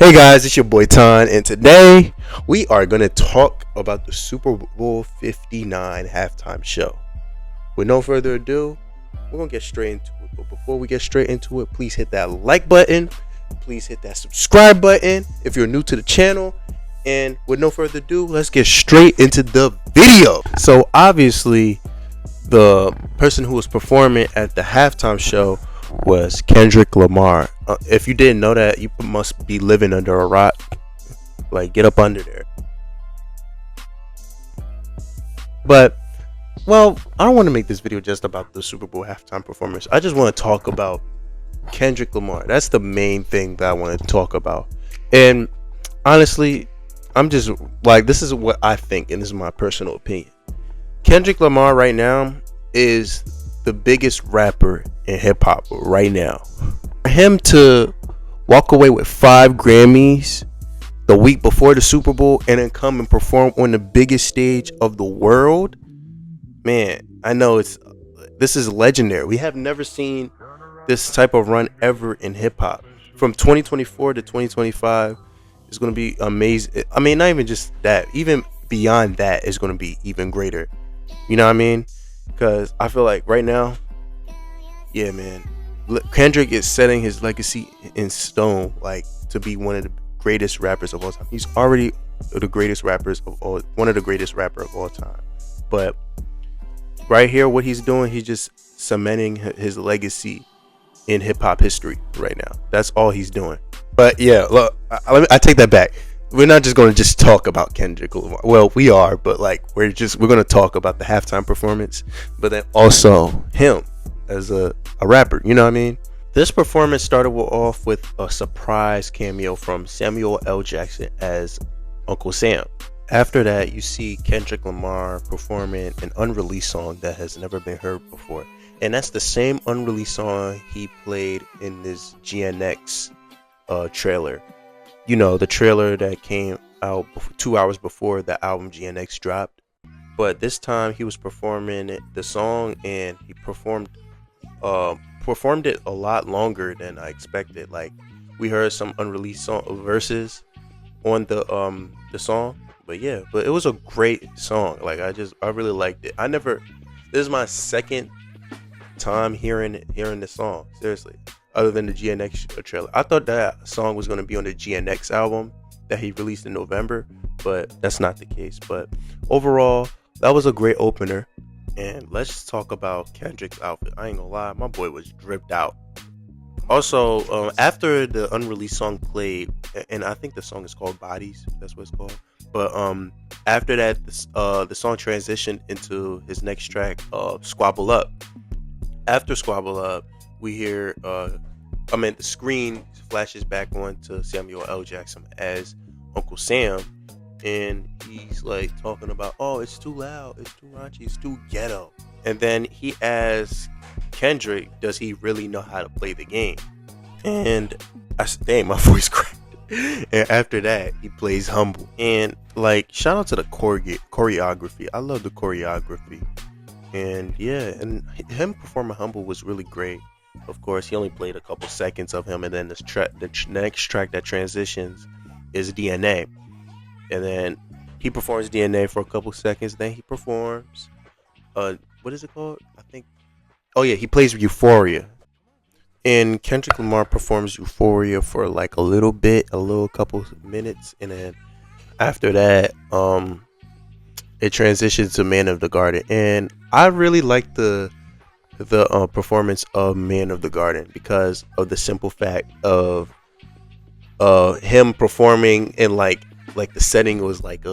Hey guys, it's your boy Ton, and today we are going to talk about the Super Bowl 59 halftime show. With no further ado, we're going to get straight into it. But before we get straight into it, please hit that like button. Please hit that subscribe button if you're new to the channel. And with no further ado, let's get straight into the video. So obviously, the person who was performing at the halftime show was Kendrick Lamar. If you didn't know that, you must be living under a rock. Like, get up under there. But, well, I don't want to make this video just about the Super Bowl halftime performance. I just want to talk about Kendrick Lamar. That's the main thing that I want to talk about. And honestly, I'm just like, this is what I think, and this is my personal opinion. Kendrick Lamar right now is the biggest rapper in hip-hop right now. For him to walk away with 5 Grammys the week before the Super Bowl and then come and perform on the biggest stage of the world, man, I know this is legendary. We have never seen this type of run ever in hip-hop. From 2024 to 2025 is going to be amazing. I mean, not even just that, even beyond that is going to be even greater. You know what I mean? Because I feel like right now, yeah, man, Kendrick is setting his legacy in stone, like, to be one of the greatest rappers of all time. He's already the greatest rappers of all, one of the greatest rapper of all time. But right here, what he's doing, he's just cementing his legacy in hip hop history right now. That's all he's doing. But yeah, look, I take that back. We're not just going to just talk about Kendrick Lamar. Well, we are, but like we're going to talk about the halftime performance, but then also him as a rapper. You know what I mean? This performance started off with a surprise cameo from Samuel L. Jackson as Uncle Sam. After that, you see Kendrick Lamar performing an unreleased song that has never been heard before, and that's the same unreleased song he played in this GNX trailer. You know, the trailer that came out 2 hours before the album GNX dropped. But this time he was performing the song, and he performed it a lot longer than I expected. Like, we heard some unreleased verses on the song. But yeah, but it was a great song. Like, I really liked it. This is my second time hearing the song. Seriously. Other than the GNX trailer. I thought that song was going to be on the GNX album that he released in November, but that's not the case. But overall, that was a great opener. And let's talk about Kendrick's outfit. I ain't gonna lie, my boy was dripped out. Also, after the unreleased song played, and I think the song is called Bodies, that's what it's called. But after that, the song transitioned into his next track, Squabble Up. After Squabble Up, we hear the screen flashes back on to Samuel L. Jackson as Uncle Sam, and he's like talking about, oh, it's too loud, it's too raunchy, it's too ghetto. And then he asks Kendrick, does he really know how to play the game? And I said, dang, my voice cracked. And after that, he plays Humble. And like, shout out to the choreography. I love the choreography. And yeah, and him performing Humble was really great. Of course, he only played a couple seconds of him, and then the next track that transitions is DNA. And then he performs DNA for a couple seconds, then he performs what is it called? He plays Euphoria. And Kendrick Lamar performs Euphoria for like a little couple minutes, and then after that, it transitions to Man of the Garden. And I really like the performance of Man of the Garden because of the simple fact of him performing, and like the setting was like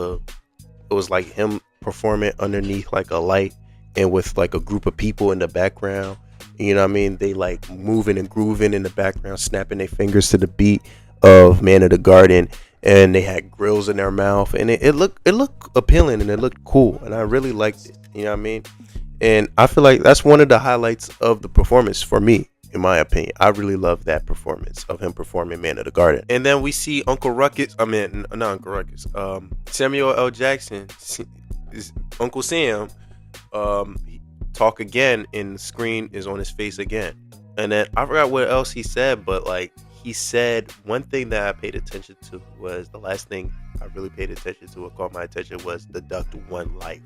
him performing underneath like a light and with like a group of people in the background. You know what I mean? They like moving and grooving in the background, snapping their fingers to the beat of Man of the Garden, and they had grills in their mouth, and it looked appealing, and it looked cool, and I really liked it. You know what I mean? And I feel like that's one of the highlights of the performance for me, in my opinion. I really love that performance of him performing Man of the Garden. And then we see Samuel L. Jackson, Uncle Sam, talk again, and the screen is on his face again. And then I forgot what else he said, but like he said one thing that I paid attention to was the last thing I really paid attention to or caught my attention was deduct one life.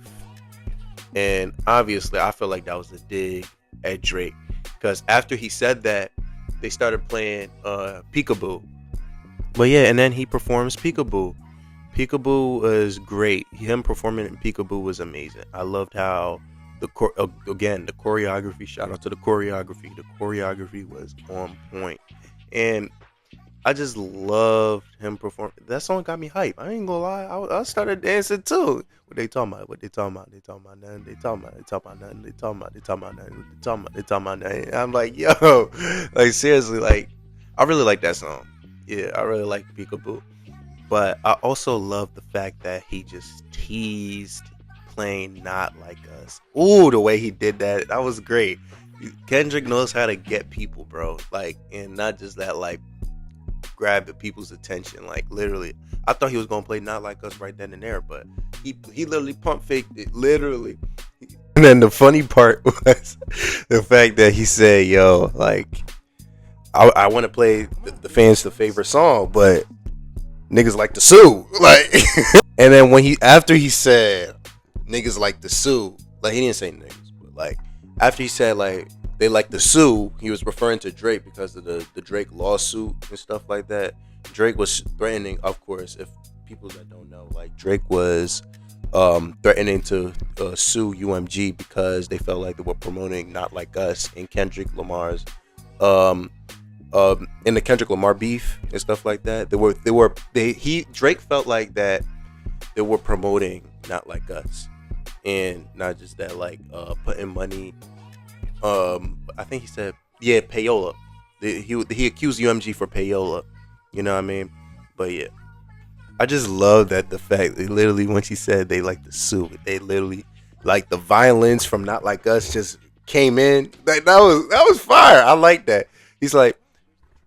And obviously, I feel like that was a dig at Drake because after he said that, they started playing Peekaboo. But yeah, and then he performs Peekaboo. Peekaboo was great. Him performing in Peekaboo was amazing. I loved how the choreography. Shout out to the choreography. The choreography was on point, and I just loved him perform. That song got me hype. I ain't gonna lie. I started dancing too. What they talking about? What they talking about? They talking about nothing. They talking about. They talking about nothing. They talking about. They talking about nothing. They talking about. They talking about nothing. I'm like, yo, like seriously, like I really like that song. Yeah, I really like Peekaboo. But I also love the fact that he just teased playing Not Like Us. Ooh, the way he did that was great. Kendrick knows how to get people, bro. Like, and not just that, like, grab the people's attention. Like, literally, I thought he was gonna play Not Like Us right then and there, but he literally pump faked it, literally. And then the funny part was the fact that he said, "Yo, like, I want to play the fans' the favorite song, but niggas like to sue." Like, and then after he said niggas like to sue, like he didn't say niggas, but like after he said like they like to sue, he was referring to Drake because of the Drake lawsuit and stuff like that. Drake was threatening, of course, if people that don't know, like Drake was threatening to sue UMG because they felt like they were promoting Not Like Us in Kendrick Lamar's in the Kendrick Lamar beef and stuff like that. Drake felt like that they were promoting Not Like Us, and not just that, like putting money. I think he said payola. He accused UMG for payola. You know what I mean? But yeah, I just love that the fact that literally when she said they like to sue, they literally like the violence from Not Like Us just came in. Like that was fire. I like that. He's like,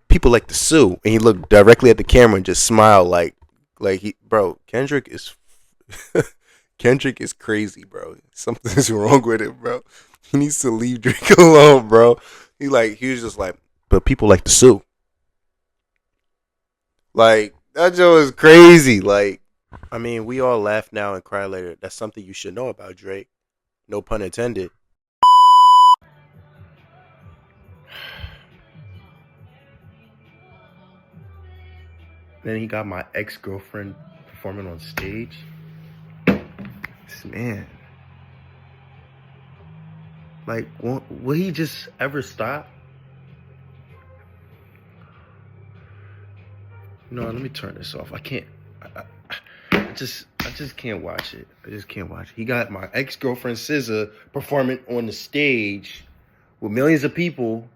people like to sue, and he looked directly at the camera and just smiled like Kendrick is Kendrick is crazy, bro. Something's wrong with it, bro. He needs to leave Drake alone, bro. He was just like, but people like to sue. Like, that joke is crazy. Like, I mean, we all laugh now and cry later. That's something you should know about Drake. No pun intended. Then he got my ex-girlfriend performing on stage. This man. Like, will he just ever stop? No, let me turn this off. I can't. I just can't watch it. I just can't watch it. He got my ex-girlfriend SZA performing on the stage with millions of people.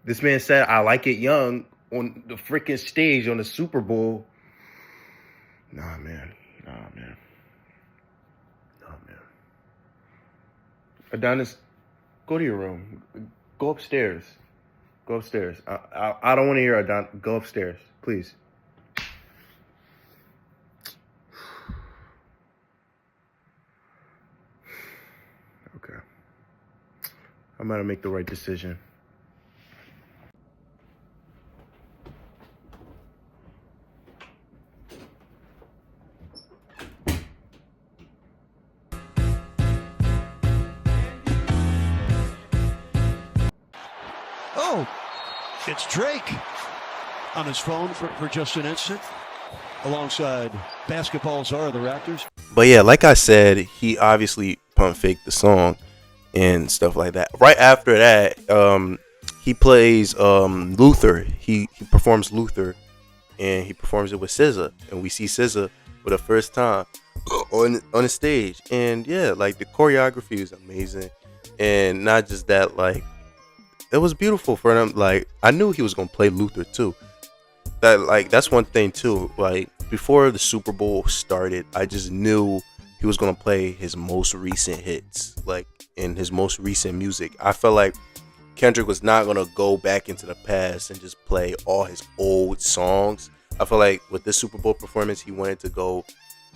This man said, "I like it young" on the freaking stage on the Super Bowl. Nah, man. Adonis, go to your room. Go upstairs. I don't want to hear Adonis. Go upstairs, please. Okay. I'm going to make the right decision. Oh, it's Drake on his phone for just an instant, alongside basketball czar of the Raptors. But yeah, like I said, he obviously pump faked the song and stuff like that. Right after that, he plays Luther. He performs Luther, and he performs it with SZA, and we see SZA for the first time on the stage. And yeah, like the choreography is amazing, and not just that, like it was beautiful for them. Like I knew he was gonna play Luther too. That's one thing too. Like before the Super Bowl started, I just knew he was gonna play his most recent hits, like in his most recent music. I felt like Kendrick was not gonna go back into the past and just play all his old songs. I feel like with this Super Bowl performance, he wanted to go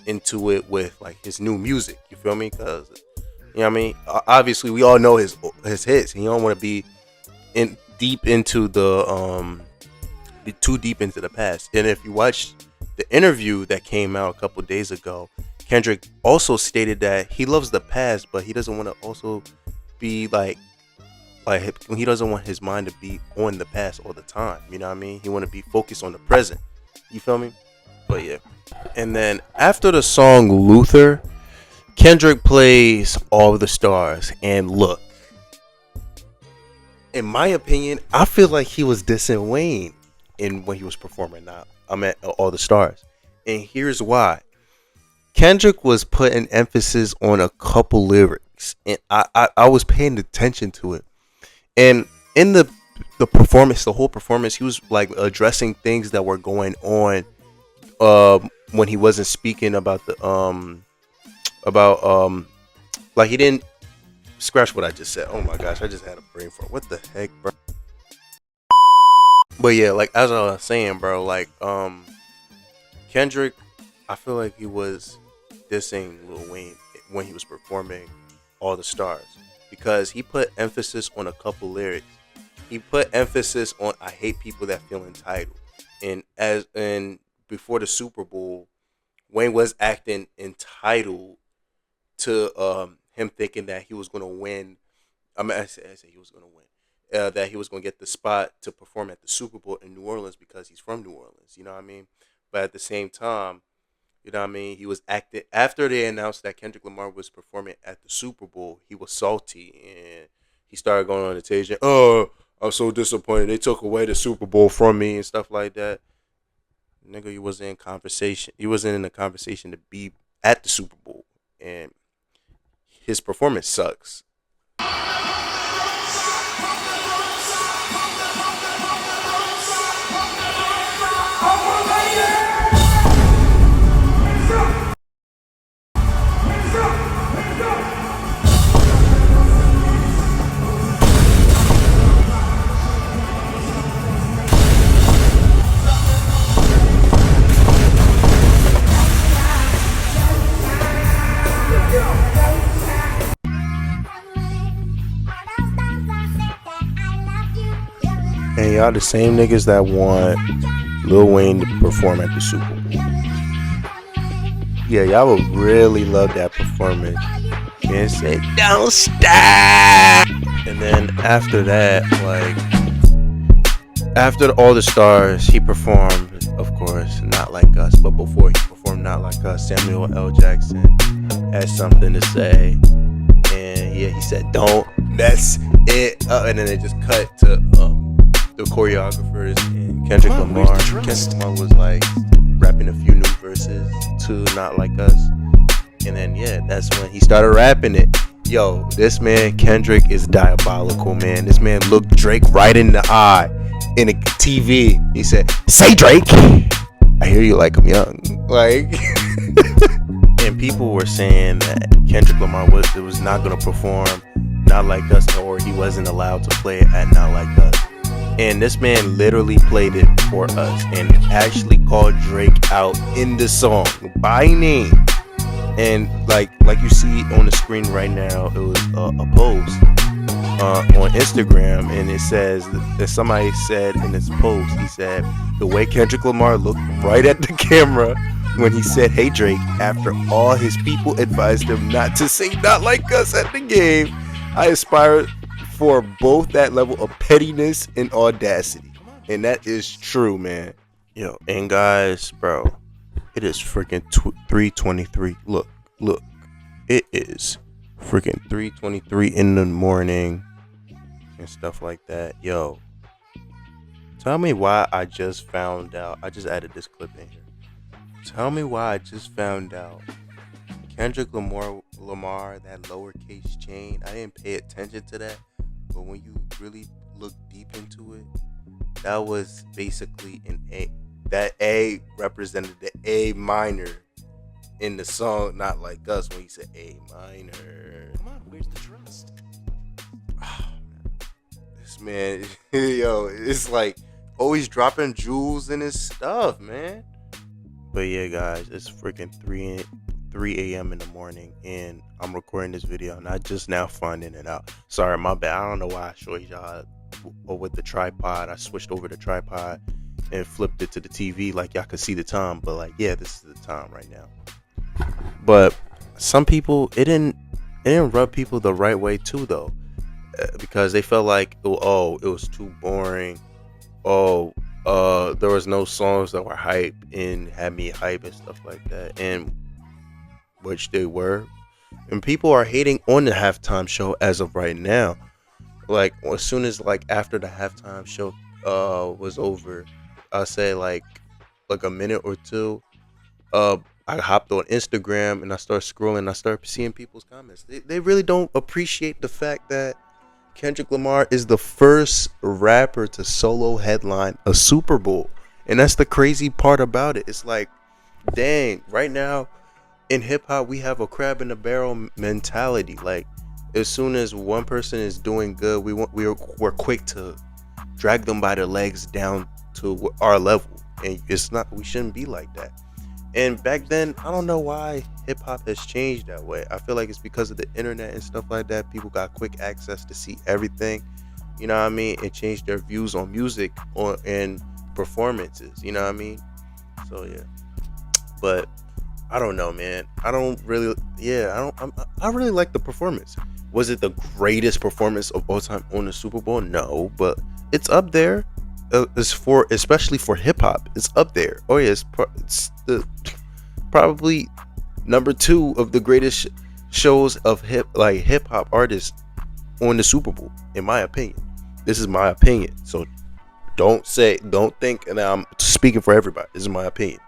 into it with like his new music. You feel me? Because you know what I mean. Obviously, we all know his hits. He don't want to be deep into too deep into the past. And if you watch the interview that came out a couple days ago, Kendrick also stated that he loves the past, but he doesn't want to also be like he doesn't want his mind to be on the past all the time. You know what I mean? He want to be focused on the present. You feel me? But yeah. And then after the song Luther, Kendrick plays All the Stars. And look, in my opinion, I feel like he was dissing Wayne when he was performing. Now I'm at All the Stars, and here's why. Kendrick was putting emphasis on a couple lyrics, and I was paying attention to it. And in the performance, the whole performance, he was like addressing things that were going on when he wasn't speaking about like he didn't scratch what I just said. Oh my gosh, I just had a brain fart. What the heck, bro? But yeah, like as I was saying, bro, like Kendrick, I feel like he was dissing Lil Wayne when he was performing All the Stars, because he put emphasis on a couple lyrics. He put emphasis on I hate people that feel entitled. And before the Super Bowl, Wayne was acting entitled to him thinking that he was going to win. I say he was going to win. That he was going to get the spot to perform at the Super Bowl in New Orleans because he's from New Orleans. You know what I mean? But at the same time, you know what I mean? He was acting after they announced that Kendrick Lamar was performing at the Super Bowl. He was salty and he started going on the stage and, oh, I'm so disappointed. They took away the Super Bowl from me and stuff like that. Nigga, you wasn't in conversation. He wasn't in the conversation to be at the Super Bowl, and his performance sucks. And y'all the same niggas that want Lil Wayne to perform at the Super Bowl. Yeah, y'all would really love that performance. And say, don't stop. And then after that, like, after All the Stars, he performed, of course, Not Like Us. But before he performed Not Like Us, Samuel L. Jackson had something to say. And yeah, he said, don't mess it up. And then it just cut to the choreographers and Kendrick Lamar. Kendrick Lamar was like rapping a few new verses to Not Like Us. And then yeah, that's when he started rapping it. Yo, this man Kendrick is diabolical, man. This man looked Drake right in the eye in a TV. He said, say Drake, I hear you like I'm young. Like and people were saying that Kendrick Lamar was not gonna perform Not Like Us, or he wasn't allowed to play it at Not Like Us. And this man literally played it for us and actually called Drake out in the song by name. And like you see on the screen right now, it was a post on Instagram, and it says that somebody said in this post, he said, the way Kendrick Lamar looked right at the camera when he said, hey Drake, after all his people advised him not to say Not Like Us at the game, I aspire for both that level of pettiness and audacity. And that is true, man. Yo, and guys, bro, it is freaking 3:23. Look, it is freaking 3:23 in the morning and stuff like that. Yo, tell me why I just found out. I just added this clip in here. Tell me why I just found out Kendrick Lamar, that lowercase chain, I didn't pay attention to that. But when you really look deep into it, that was basically an A. That A represented the A minor in the song Not Like Us when he said A minor. Come on, where's the trust? Oh, this man, yo, it's like always dropping jewels in his stuff, man. But yeah, guys, it's freaking 3 a.m. in the morning, and I'm recording this video and I just now finding it out. Sorry, my bad. I don't know why I showed y'all or with the tripod. I switched over the tripod and flipped it to the TV, like y'all could see the time. But like, yeah, this is the time right now. But some people, it didn't rub people the right way too, though, because they felt like, oh, it was too boring. Oh, there was no songs that were hype and had me hype and stuff like that, and which they were. And people are hating on the halftime show as of right now. Like, as soon as, like, after the halftime show was over, I say like a minute or two, uh I hopped on Instagram and I started scrolling. I started seeing people's comments. They really don't appreciate the fact that Kendrick Lamar is the first rapper to solo headline a Super Bowl. And that's the crazy part about it. It's like, dang, right now in hip hop we have a crab in a barrel mentality. Like, as soon as one person is doing good, we're quick to drag them by their legs down to our level. And it's not, we shouldn't be like that. And back then, I don't know why hip hop has changed that way. I feel like it's because of the internet and stuff like that. People got quick access to see everything. You know what I mean? It changed their views on music and performances. You know what I mean? So yeah. But I don't know, man. I don't really. Yeah, I really like the performance. Was it the greatest performance of all time on the Super Bowl? No, but it's up there. It's for, especially for hip hop, it's up there. Oh yeah, it's the probably number 2 of the greatest shows of hip hop artists on the Super Bowl, in my opinion. This is my opinion, so don't think that I'm speaking for everybody. This is my opinion,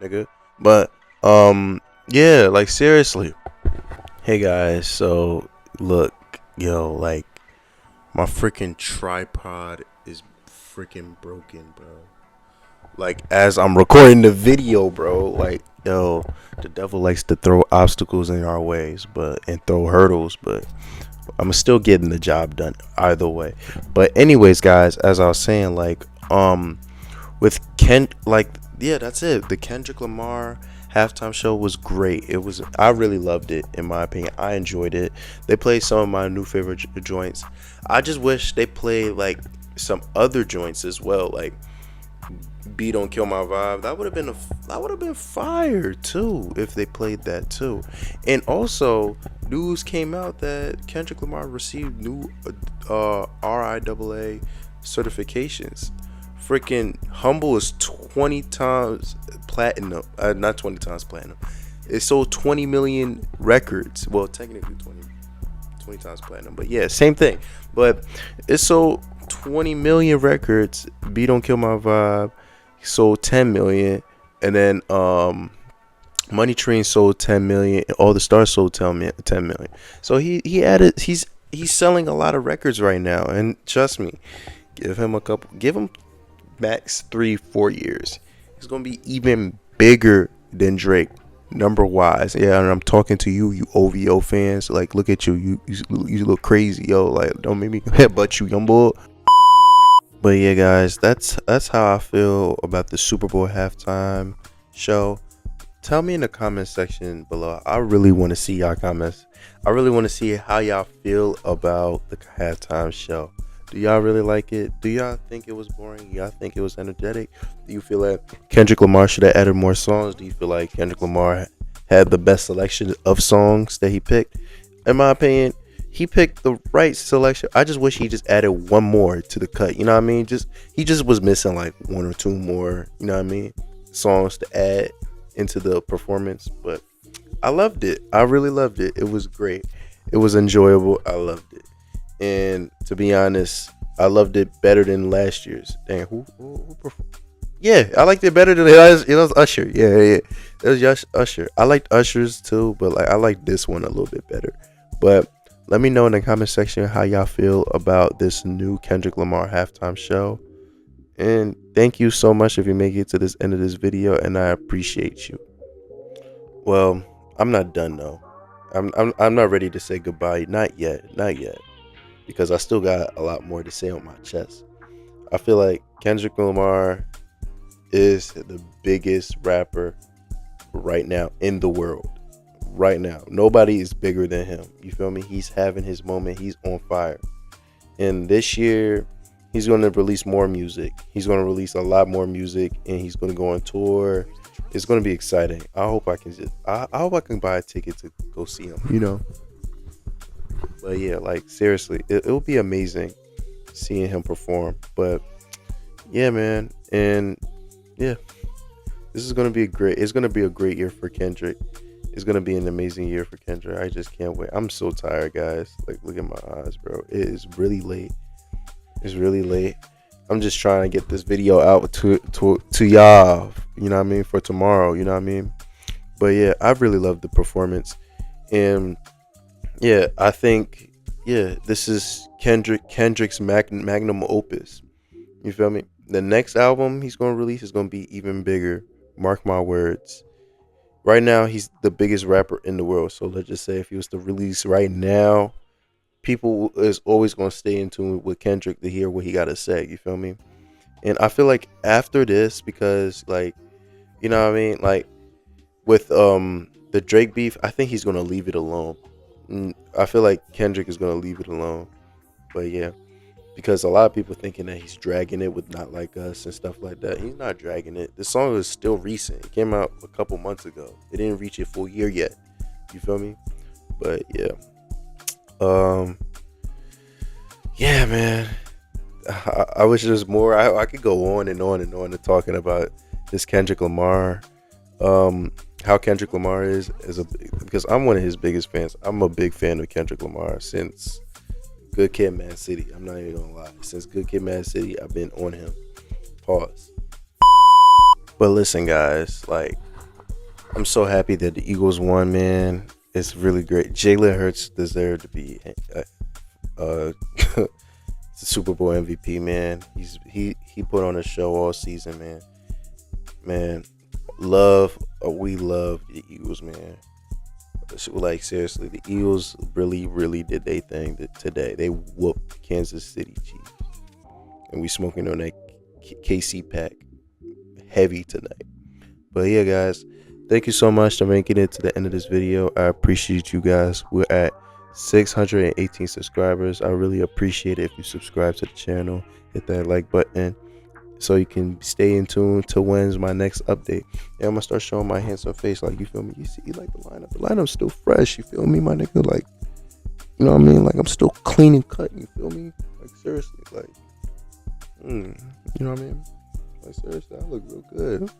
nigga. But yeah, like, seriously. Hey guys, so look, yo, like, my freaking tripod is freaking broken, bro. Like, as I'm recording the video, bro, like, yo, the devil likes to throw obstacles in our ways, and throw hurdles, but I'm still getting the job done either way. But anyways, guys, as I was saying, like, with yeah, that's it. The Kendrick Lamar halftime show was great. I really loved it, in my opinion. I enjoyed it. They played some of my new favorite joints. I just wish they played like some other joints as well, like B Don't Kill My Vibe. That would have been fire too if they played that too. And also, news came out that Kendrick Lamar received new RIAA certifications. Freaking Humble is 20 times platinum. Not 20 times platinum. It sold 20 million records. Well, technically 20 times platinum, but yeah, same thing. But it sold 20 million records. B Don't Kill My Vibe sold 10 million, and then Money Train sold 10 million. All the Stars sold 10 million. So he's selling a lot of records right now, and trust me, give him max 3-4 years. He's gonna be even bigger than Drake, number wise. Yeah, and I'm talking to you OVO fans. Like, look at you look crazy, yo. Like, don't make me headbutt you, young boy. But yeah, guys, that's how I feel about the Super Bowl halftime show. Tell me in the comment section below. I really want to see y'all comments. I really want to see how y'all feel about the halftime show. Do y'all really like it? Do y'all think it was boring? Do y'all think it was energetic? Do you feel like Kendrick Lamar should have added more songs? Do you feel like Kendrick Lamar had the best selection of songs that he picked? In my opinion, he picked the right selection. I just wish he just added one more to the cut. You know what I mean? He just was missing like 1 or 2 more, you know what I mean, songs to add into the performance. But I loved it. I really loved it. It was great. It was enjoyable. I loved it. And to be honest, I loved it better than last year's. Dang, who performed? Yeah, I liked it better than last. It was Usher. Yeah. It was Usher. I liked Usher's too, but like, I liked this one a little bit better. But let me know in the comment section how y'all feel about this new Kendrick Lamar halftime show. And thank you so much if you make it to this end of this video, and I appreciate you. Well, I'm not done though. I'm not ready to say goodbye. Not yet. Because I still got a lot more to say on my chest. I feel like Kendrick Lamar is the biggest rapper right now in the world. Right now. Nobody is bigger than him. You feel me? He's having his moment. He's on fire. And this year, he's going to release more music. He's going to release a lot more music, and he's going to go on tour. It's going to be exciting. I hope I can I hope I can buy a ticket to go see him. But yeah, like seriously, it'll be amazing seeing him perform. But yeah, man, and yeah, this is going to be it's going to be a great year for Kendrick. It's going to be an amazing year for Kendrick. I just can't wait. I'm so tired, guys. Like, look at my eyes, bro. It is really late. It's really late. I'm just trying to get this video out to y'all, you know what I mean, for tomorrow, you know what I mean? But yeah, I really love the performance. And yeah, I think, yeah, this is Kendrick's magnum opus. You feel me? The next album he's going to release is going to be even bigger. Mark my words. Right now, he's the biggest rapper in the world. So let's just say if he was to release right now, people is always going to stay in tune with Kendrick to hear what he got to say. You feel me? And I feel like after this, because like, you know what I mean? Like with the Drake beef, I think he's going to leave it alone. I feel like Kendrick is going to leave it alone. But yeah, because a lot of people thinking that he's dragging it with Not Like Us and stuff like that. He's not dragging it. The song is still recent. It came out a couple months ago. It didn't reach a full year yet. You feel me? But yeah. Yeah, man. I wish there's more. I could go on and on and on to talking about this Kendrick Lamar. How Kendrick Lamar is because I'm one of his biggest fans. I'm a big fan of Kendrick Lamar since Good Kid, Mad City. I'm not even gonna lie. Since Good Kid, Mad City, I've been on him. Pause. But listen, guys, like, I'm so happy that the Eagles won, man. It's really great. Jalen Hurts deserved to be the Super Bowl MVP, man. He put on a show all season, man. Man, we love the Eagles, man. Like, seriously, the Eagles really did their thing today. They whooped Kansas City Chiefs, and we smoking on that KC pack heavy tonight. But yeah, guys, thank you so much for making it to the end of this video. I appreciate you guys. We're at 618 subscribers. I really appreciate it if you subscribe to the channel, hit that like button so you can stay in tune to when's my next update. And I'm gonna start showing my handsome face, like, you feel me? You see, like, the lineup's still fresh, you feel me, my nigga? Like, you know what I mean? Like, I'm still clean and cut, you feel me? Like, seriously, like, you know what I mean? Like, seriously, I look real good.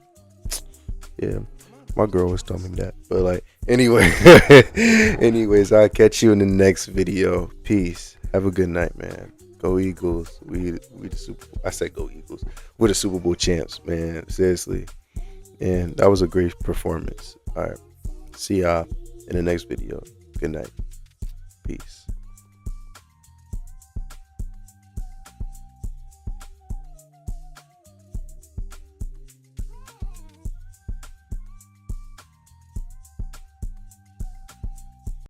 Yeah, my girl was telling me that. But like, anyway, anyways, I'll catch you in the next video. Peace. Have a good night, man. Go Eagles. We the Super Bowl. I said go Eagles. We're the Super Bowl champs, man. Seriously. And that was a great performance. All right. See y'all in the next video. Good night. Peace.